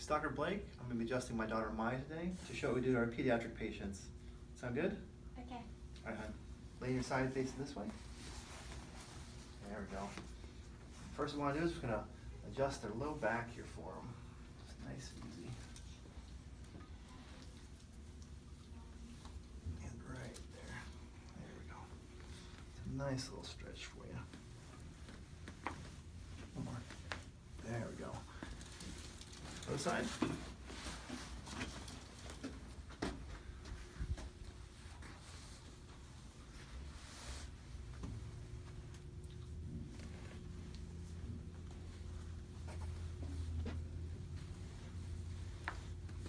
It's Dr. Blake. I'm going to be adjusting my daughter Maya today to show what we do to our pediatric patients. Sound good? Okay. All right, hon. Lay your side facing this way. There we go. First, what we want to do is we're going to adjust their low back here for them. Just nice and easy. And right there. There we go. It's a nice little stretch for you. One more. There we go. Other side.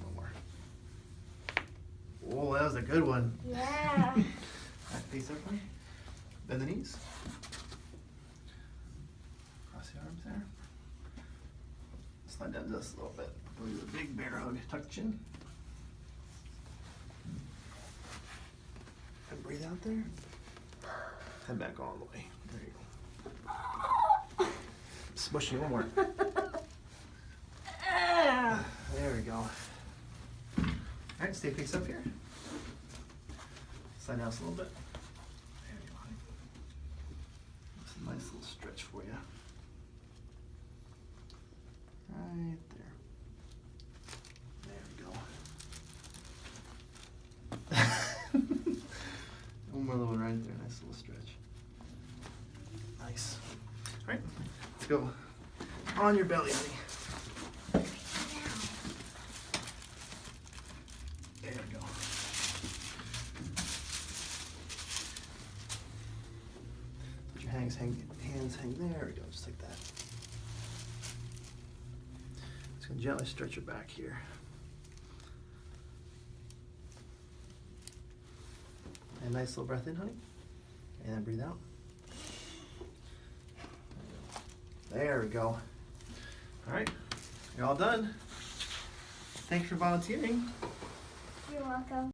One more. Oh, that was a good one. Yeah. Back face up, honey. Bend the knees. Cross the arms there. Slide down just a little bit. Go to the big bear hug. Tuck the chin. And breathe out there. Head back all the way. There you go. Smush you one more. There we go. Alright, stay face up here. Slide down just a little bit. There you go, honey. That's a nice little stretch for you. Right there. There we go. One more little one right there. Nice little stretch. Nice. All right, let's go on your belly, honey. There we go. Put your hands hang there. We go, just like that. Just gonna gently stretch your back here. And nice little breath in, honey. And then breathe out. There we go. All right, you're all done. Thanks for volunteering. You're welcome.